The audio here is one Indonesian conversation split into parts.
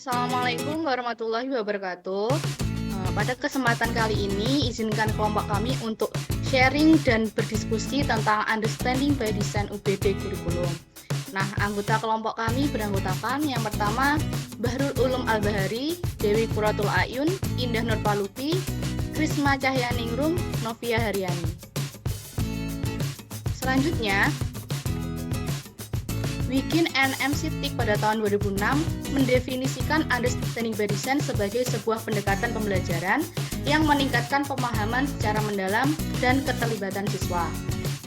Assalamualaikum warahmatullahi wabarakatuh. Pada kesempatan kali ini, izinkan kelompok kami untuk sharing dan berdiskusi tentang Understanding by Design UPD Kurikulum. Nah, anggota kelompok kami beranggotakan yang pertama, Bahrul Ulum Al-Bahari, Dewi Quratul Ayun, Indah Nurpalupi, Krisma Cahyaningrum, Novia Haryani. Selanjutnya, Wikin and MC Tik pada tahun 2006 mendefinisikan Understanding by Design sebagai sebuah pendekatan pembelajaran yang meningkatkan pemahaman secara mendalam dan keterlibatan siswa.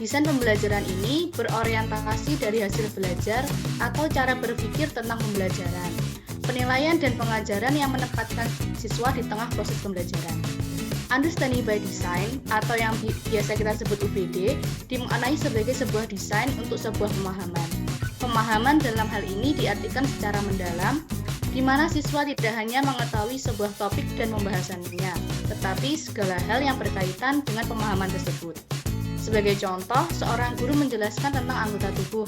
Desain pembelajaran ini berorientasi dari hasil belajar atau cara berpikir tentang pembelajaran, penilaian dan pengajaran yang menempatkan siswa di tengah proses pembelajaran. Understanding by Design atau yang biasa kita sebut UBD dimaknai sebagai sebuah desain untuk sebuah pemahaman. Pemahaman dalam hal ini diartikan secara mendalam, di mana siswa tidak hanya mengetahui sebuah topik dan pembahasannya, tetapi segala hal yang berkaitan dengan pemahaman tersebut. Sebagai contoh, seorang guru menjelaskan tentang anggota tubuh.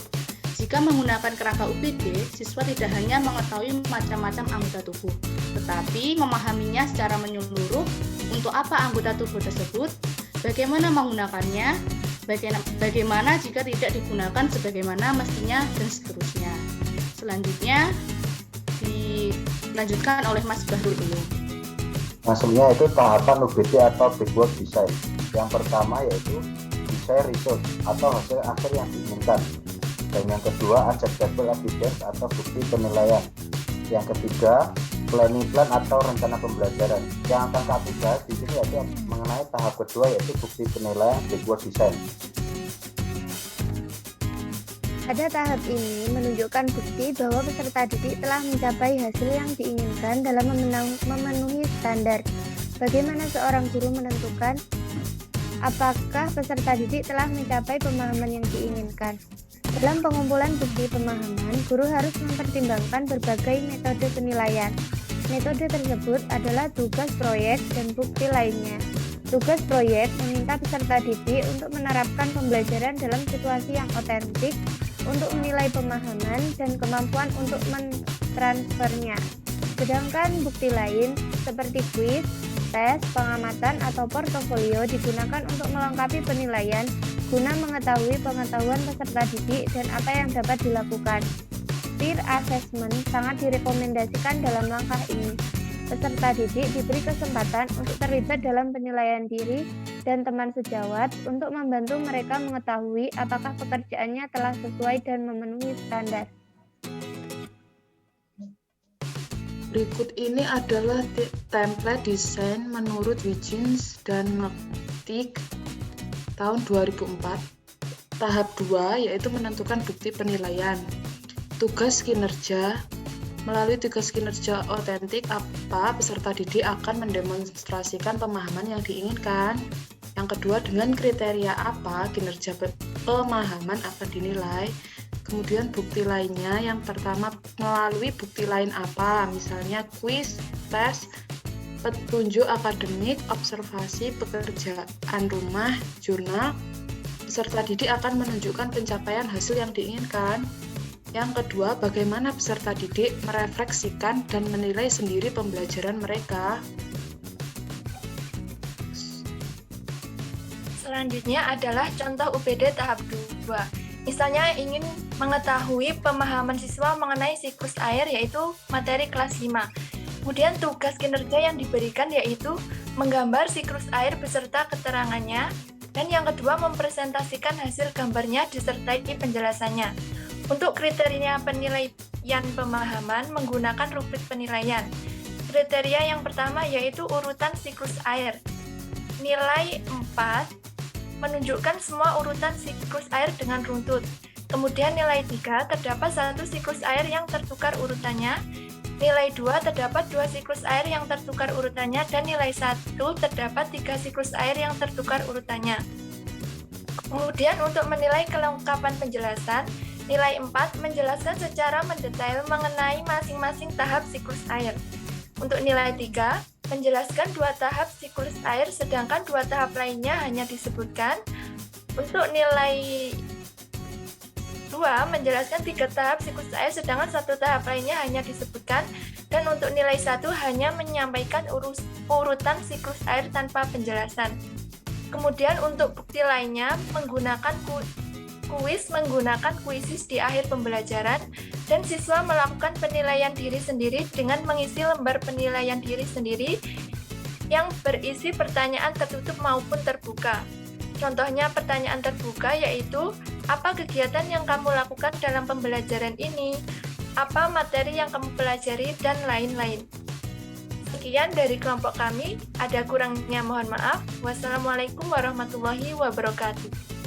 Jika menggunakan kerangka UPD, siswa tidak hanya mengetahui macam-macam anggota tubuh, tetapi memahaminya secara menyeluruh untuk apa anggota tubuh tersebut, bagaimana menggunakannya, bagaimana jika tidak digunakan sebagaimana mestinya, dan seterusnya. Selanjutnya dilanjutkan oleh Mas Bahrul Ulum. Maksudnya itu tahapan UBD atau Backward Design. Yang pertama yaitu desain result atau hasil akhir yang diinginkan. Dan yang kedua acceptable evidence atau bukti penilaian. Yang ketiga planning plan atau rencana pembelajaran. Yang akan kami bahas di sini yaitu mengenai tahap kedua yaitu bukti penilaian Backward Design. Pada tahap ini menunjukkan bukti bahwa peserta didik telah mencapai hasil yang diinginkan dalam memenuhi standar. Bagaimana seorang guru menentukan apakah peserta didik telah mencapai pemahaman yang diinginkan? Dalam pengumpulan bukti pemahaman, guru harus mempertimbangkan berbagai metode penilaian. Metode tersebut adalah tugas proyek dan bukti lainnya. Tugas proyek meminta peserta didik untuk menerapkan pembelajaran dalam situasi yang otentik untuk menilai pemahaman dan kemampuan untuk mentransfernya. Sedangkan bukti lain seperti kuis, tes, pengamatan, atau portofolio digunakan untuk melengkapi penilaian guna mengetahui pengetahuan peserta didik dan apa yang dapat dilakukan. Peer assessment sangat direkomendasikan dalam langkah ini. Peserta didik diberi kesempatan untuk terlibat dalam penilaian diri dan teman sejawat untuk membantu mereka mengetahui apakah pekerjaannya telah sesuai dan memenuhi standar. Berikut ini adalah template desain menurut Wiggins dan McTighe tahun 2004. Tahap 2 yaitu menentukan bukti penilaian. Tugas kinerja. Melalui tugas kinerja otentik, apa peserta didik akan mendemonstrasikan pemahaman yang diinginkan. Yang kedua, dengan kriteria apa kinerja pemahaman akan dinilai. Kemudian bukti lainnya, yang pertama melalui bukti lain apa, misalnya kuis, tes, petunjuk akademik, observasi, pekerjaan rumah, jurnal. Peserta didik akan menunjukkan pencapaian hasil yang diinginkan. Yang kedua, bagaimana peserta didik merefleksikan dan menilai sendiri pembelajaran mereka. Selanjutnya adalah contoh UPD tahap 2. Misalnya ingin mengetahui pemahaman siswa mengenai siklus air yaitu materi kelas 5. Kemudian tugas kinerja yang diberikan yaitu menggambar siklus air beserta keterangannya. Dan yang kedua, mempresentasikan hasil gambarnya disertai penjelasannya. Untuk kriteria penilaian pemahaman menggunakan rubrik penilaian. Kriteria yang pertama yaitu urutan siklus air. Nilai 4 menunjukkan semua urutan siklus air dengan runtut. Kemudian nilai 3 terdapat satu siklus air yang tertukar urutannya. Nilai 2 terdapat 2 siklus air yang tertukar urutannya. Dan nilai 1 terdapat 3 siklus air yang tertukar urutannya. Kemudian untuk menilai kelengkapan penjelasan, nilai 4 menjelaskan secara mendetail mengenai masing-masing tahap siklus air. Untuk nilai 3, menjelaskan 2 tahap siklus air, sedangkan 2 tahap lainnya hanya disebutkan. Untuk nilai 2 menjelaskan 3 tahap siklus air, sedangkan 1 tahap lainnya hanya disebutkan, dan untuk nilai 1 hanya menyampaikan urutan siklus air tanpa penjelasan. Kemudian untuk bukti lainnya menggunakan kuisis di akhir pembelajaran, dan siswa melakukan penilaian diri sendiri dengan mengisi lembar penilaian diri sendiri yang berisi pertanyaan tertutup maupun terbuka. Contohnya pertanyaan terbuka yaitu, apa kegiatan yang kamu lakukan dalam pembelajaran ini? Apa materi yang kamu pelajari? Dan lain-lain. Sekian dari kelompok kami, ada kurangnya mohon maaf. Wassalamualaikum warahmatullahi wabarakatuh.